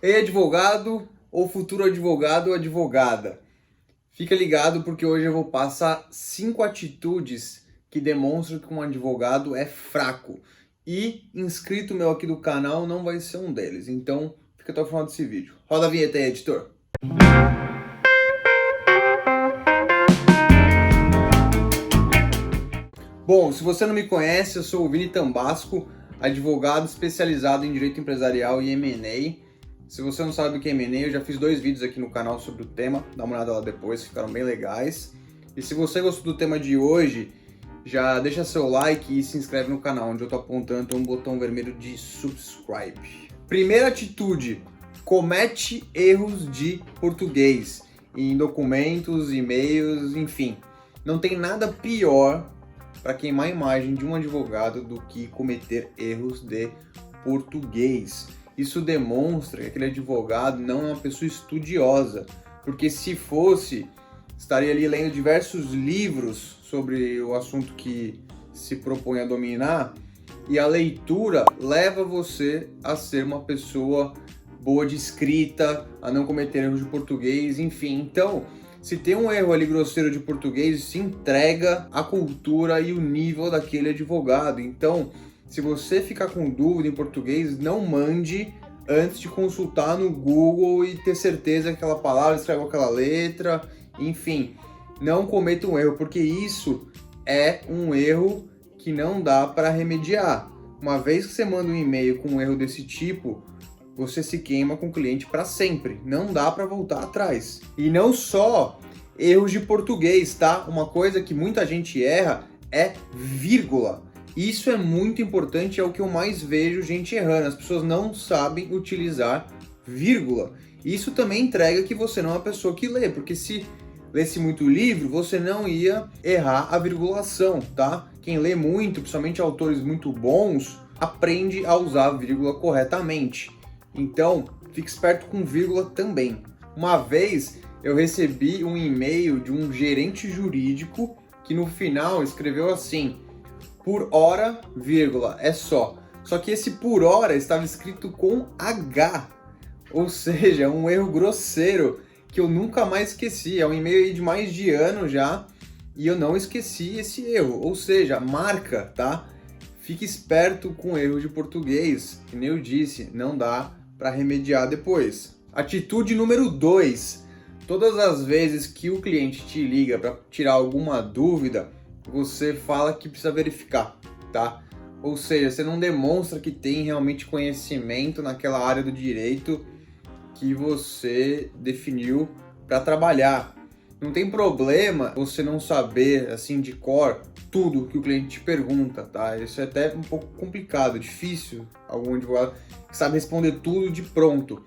Ei, advogado ou futuro advogado ou advogada? Fica ligado porque hoje eu vou passar 5 atitudes que demonstram que um advogado é fraco. E inscrito meu aqui do canal não vai ser um deles. Então, fica até o final desse vídeo. Roda a vinheta aí, editor. Bom, se você não me conhece, eu sou o Vini Tambasco, advogado especializado em direito empresarial e M&A. Se você não sabe o que é M&A, eu já fiz 2 vídeos aqui no canal sobre o tema, dá uma olhada lá depois, ficaram bem legais. E se você gostou do tema de hoje, já deixa seu like e se inscreve no canal, onde eu tô apontando um botão vermelho de subscribe. Primeira atitude, comete erros de português em documentos, e-mails, enfim. Não tem nada pior para queimar a imagem de um advogado do que cometer erros de português. Isso demonstra que aquele advogado não é uma pessoa estudiosa, porque se fosse, estaria ali lendo diversos livros sobre o assunto que se propõe a dominar, e a leitura leva você a ser uma pessoa boa de escrita, a não cometer erros de português, enfim. Então, se tem um erro ali grosseiro de português, se entrega a cultura e o nível daquele advogado. Então, se você ficar com dúvida em português, não mande antes de consultar no Google e ter certeza que aquela palavra escreve aquela letra. Enfim, não cometa um erro, porque isso é um erro que não dá para remediar. Uma vez que você manda um e-mail com um erro desse tipo, você se queima com o cliente para sempre. Não dá para voltar atrás. E não só erros de português, tá? Uma coisa que muita gente erra é vírgula. Isso é muito importante, é o que eu mais vejo gente errando. As pessoas não sabem utilizar vírgula. Isso também entrega que você não é uma pessoa que lê, porque se lesse muito livro, você não ia errar a virgulação, tá? Quem lê muito, principalmente autores muito bons, aprende a usar a vírgula corretamente. Então, fique esperto com vírgula também. Uma vez eu recebi um e-mail de um gerente jurídico que no final escreveu assim: por hora, vírgula, é só. Só que esse por hora estava escrito com H, ou seja, um erro grosseiro que eu nunca mais esqueci. É um e-mail aí de mais de ano já e eu não esqueci esse erro, ou seja, marca, tá? Fique esperto com erro de português, que nem eu disse, não dá para remediar depois. Atitude número 2. Todas as vezes que o cliente te liga para tirar alguma dúvida, você fala que precisa verificar, tá? Ou seja, você não demonstra que tem realmente conhecimento naquela área do direito que você definiu para trabalhar. Não tem problema você não saber, assim, de cor, tudo que o cliente te pergunta, tá? Isso é até um pouco complicado, difícil, algum advogado que sabe responder tudo de pronto.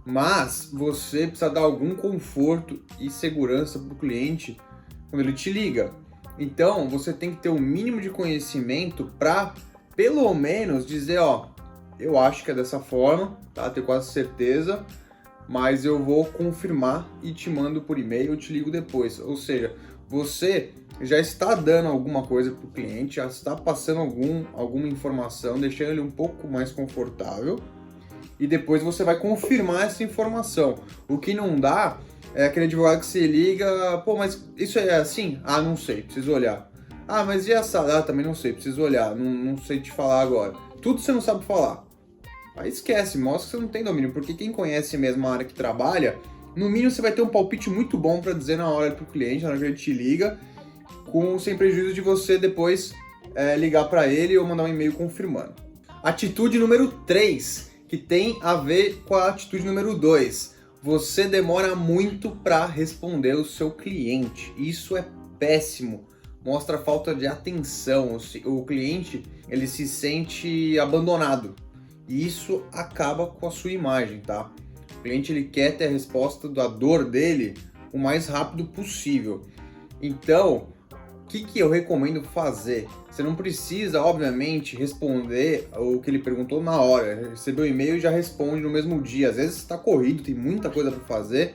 Mas você precisa dar algum conforto e segurança para o cliente quando ele te liga. Então, você tem que ter o mínimo de conhecimento para, pelo menos, dizer, ó, eu acho que é dessa forma, tá? Tenho quase certeza, mas eu vou confirmar e te mando por e-mail, eu te ligo depois. Ou seja, você já está dando alguma coisa para o cliente, já está passando alguma informação, deixando ele um pouco mais confortável, e depois você vai confirmar essa informação. O que não dá é aquele advogado que se liga, pô, mas isso é assim? Ah, não sei, preciso olhar. Ah, mas e essa? Ah, também não sei, preciso olhar, não sei te falar agora. Tudo você não sabe falar. Aí esquece, mostra que você não tem domínio, porque quem conhece mesmo a área que trabalha, no mínimo você vai ter um palpite muito bom para dizer na hora pro cliente, na hora que ele te liga, sem prejuízo de você depois ligar para ele ou mandar um e-mail confirmando. Atitude número 3, que tem a ver com a atitude número 2. Você demora muito para responder o seu cliente. Isso é péssimo. Mostra falta de atenção. O cliente, ele se sente abandonado. E isso acaba com a sua imagem, tá? O cliente, ele quer ter a resposta da dor dele o mais rápido possível. Então, o que eu recomendo fazer? Você não precisa, obviamente, responder o que ele perguntou na hora. Recebeu o e-mail e já responde no mesmo dia. Às vezes está corrido, tem muita coisa para fazer,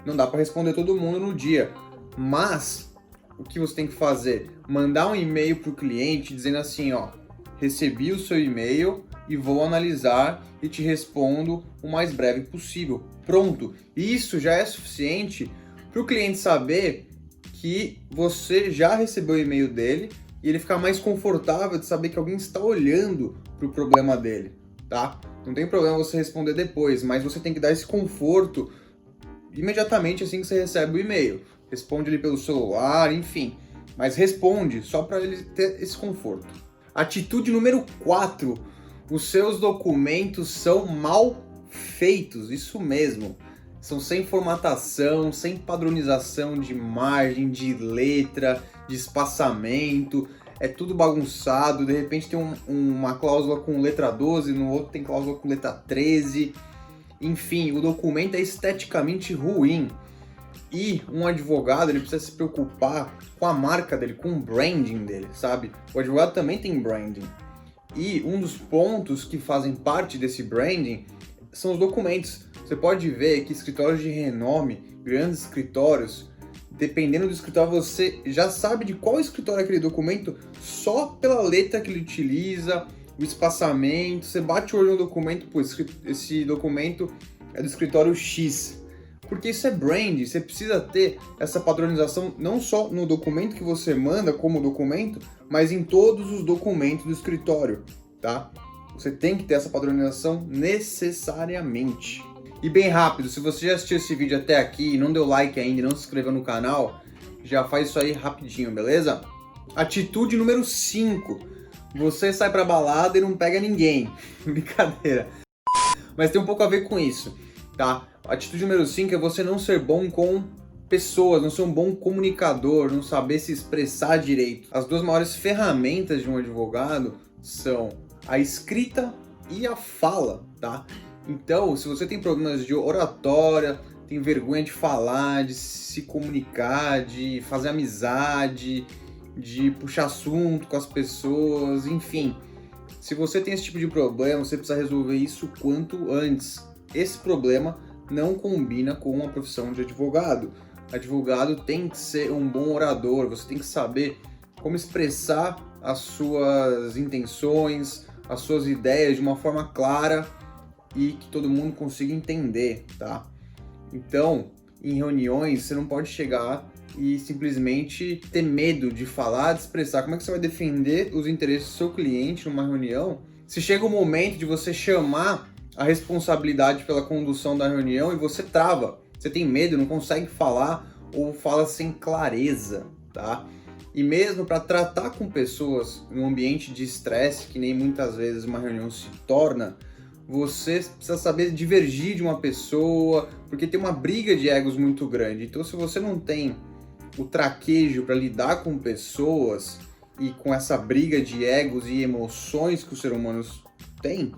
não dá para responder todo mundo no dia. Mas o que você tem que fazer? Mandar um e-mail para o cliente dizendo assim, ó, recebi o seu e-mail e vou analisar e te respondo o mais breve possível. Pronto, isso já é suficiente para o cliente saber que você já recebeu o e-mail dele e ele ficar mais confortável de saber que alguém está olhando para o problema dele, tá? Não tem problema você responder depois, mas você tem que dar esse conforto imediatamente assim que você recebe o e-mail. Responde ele pelo celular, enfim, mas responde só para ele ter esse conforto. Atitude número 4. Os seus documentos são mal feitos, isso mesmo. São sem formatação, sem padronização de margem, de letra, de espaçamento. É tudo bagunçado, de repente tem uma cláusula com letra 12, no outro tem cláusula com letra 13. Enfim, o documento é esteticamente ruim. E um advogado, ele precisa se preocupar com a marca dele, com o branding dele, sabe? O advogado também tem branding. E um dos pontos que fazem parte desse branding são os documentos. Você pode ver que escritórios de renome, grandes escritórios, dependendo do escritório, você já sabe de qual escritório é aquele documento só pela letra que ele utiliza, o espaçamento. Você bate o olho no documento, pô, esse documento é do escritório X. Porque isso é brand, você precisa ter essa padronização não só no documento que você manda como documento, mas em todos os documentos do escritório, tá? Você tem que ter essa padronização necessariamente. E bem rápido, se você já assistiu esse vídeo até aqui e não deu like ainda e não se inscreveu no canal, já faz isso aí rapidinho, beleza? Atitude número 5. Você sai pra balada e não pega ninguém. Brincadeira. Mas tem um pouco a ver com isso, tá? A atitude número 5 é você não ser bom com pessoas, não ser um bom comunicador, não saber se expressar direito. As duas maiores ferramentas de um advogado são a escrita e a fala, tá? Então, se você tem problemas de oratória, tem vergonha de falar, de se comunicar, de fazer amizade, de puxar assunto com as pessoas, enfim. Se você tem esse tipo de problema, você precisa resolver isso quanto antes. Esse problema não combina com a profissão de advogado. Advogado tem que ser um bom orador, você tem que saber como expressar as suas intenções, as suas ideias de uma forma clara e que todo mundo consiga entender, tá? Então, em reuniões, você não pode chegar e simplesmente ter medo de falar, de expressar. Como é que você vai defender os interesses do seu cliente numa reunião se chega o momento de você chamar a responsabilidade pela condução da reunião e você trava? Você tem medo, não consegue falar ou fala sem clareza, tá? E mesmo para tratar com pessoas em um ambiente de estresse, que nem muitas vezes uma reunião se torna, você precisa saber divergir de uma pessoa, porque tem uma briga de egos muito grande. Então, se você não tem o traquejo para lidar com pessoas e com essa briga de egos e emoções que os seres humanos têm,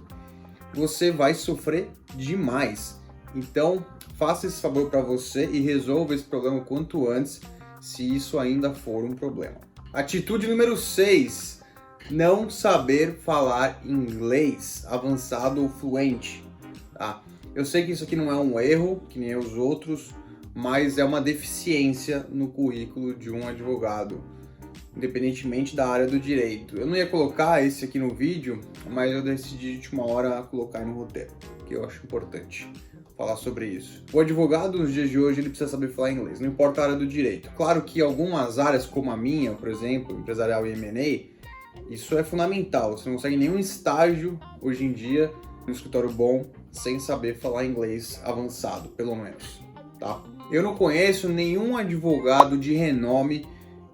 você vai sofrer demais. Então, faça esse favor para você e resolva esse problema o quanto antes, se isso ainda for um problema. Atitude número 6. Não saber falar inglês avançado ou fluente, tá? Eu sei que isso aqui não é um erro, que nem os outros, mas é uma deficiência no currículo de um advogado, independentemente da área do direito. Eu não ia colocar esse aqui no vídeo, mas eu decidi de última hora colocar no roteiro, que eu acho importante falar sobre isso. O advogado nos dias de hoje ele precisa saber falar inglês, não importa a área do direito. Claro que algumas áreas, como a minha, por exemplo, empresarial e M&A, isso é fundamental. Você não consegue nenhum estágio hoje em dia no escritório bom sem saber falar inglês avançado, pelo menos, tá? Eu não conheço nenhum advogado de renome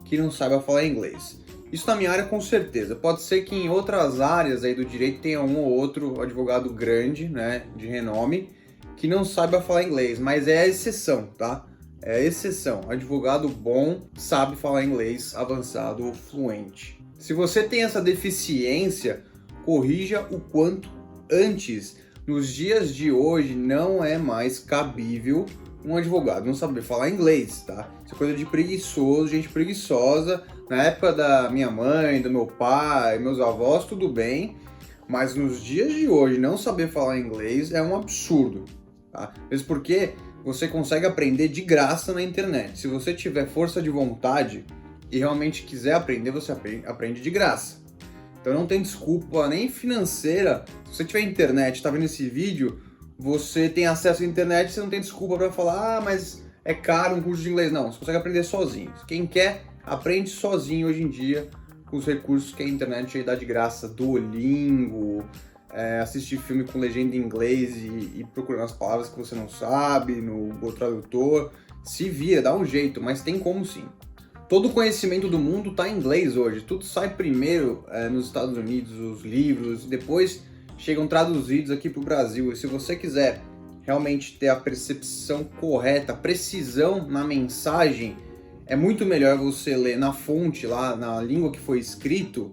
que não saiba falar inglês. Isso na minha área com certeza. Pode ser que em outras áreas aí do direito tenha um ou outro advogado grande, né, de renome, que não saiba falar inglês, mas é a exceção, tá? É a exceção. Advogado bom sabe falar inglês avançado ou fluente. Se você tem essa deficiência, corrija o quanto antes. Nos dias de hoje não é mais cabível um advogado não saber falar inglês, tá? Isso é coisa de preguiçoso, gente preguiçosa. Na época da minha mãe, do meu pai, meus avós, tudo bem. Mas nos dias de hoje não saber falar inglês é um absurdo, tá? Mesmo porque você consegue aprender de graça na internet. Se você tiver força de vontade e realmente quiser aprender, você aprende de graça. Então não tem desculpa nem financeira. Se você tiver internet, está vendo esse vídeo, você tem acesso à internet, você não tem desculpa para falar, mas é caro um curso de inglês. Não, você consegue aprender sozinho. Quem quer, aprende sozinho hoje em dia com os recursos que a internet aí dá de graça. Duolingo, assistir filme com legenda em inglês e procurando as palavras que você não sabe no Google Tradutor. Se vira, dá um jeito, mas tem como sim. Todo o conhecimento do mundo está em inglês hoje. Tudo sai primeiro nos Estados Unidos, os livros, e depois chegam traduzidos aqui para o Brasil. E se você quiser realmente ter a percepção correta, precisão na mensagem, é muito melhor você ler na fonte, lá na língua que foi escrito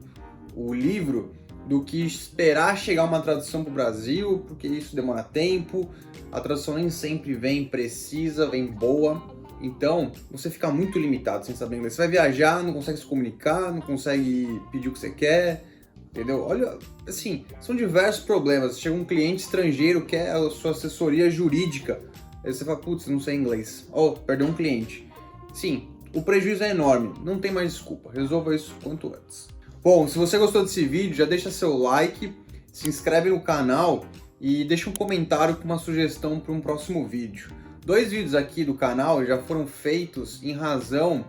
o livro, do que esperar chegar uma tradução para o Brasil, porque isso demora tempo, a tradução nem sempre vem precisa, vem boa. Então, você fica muito limitado sem saber inglês. Você vai viajar, não consegue se comunicar, não consegue pedir o que você quer, entendeu? Olha, assim, são diversos problemas. Chega um cliente estrangeiro, quer a sua assessoria jurídica. Aí você fala, putz, não sei inglês. Oh, perdeu um cliente. Sim, o prejuízo é enorme. Não tem mais desculpa. Resolva isso quanto antes. Bom, se você gostou desse vídeo, já deixa seu like, se inscreve no canal e deixa um comentário com uma sugestão para um próximo vídeo. 2 vídeos aqui do canal já foram feitos em razão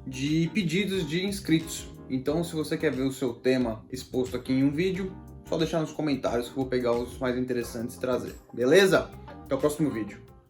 de pedidos de inscritos. Então, se você quer ver o seu tema exposto aqui em um vídeo, só deixar nos comentários que eu vou pegar os mais interessantes e trazer. Beleza? Até o próximo vídeo.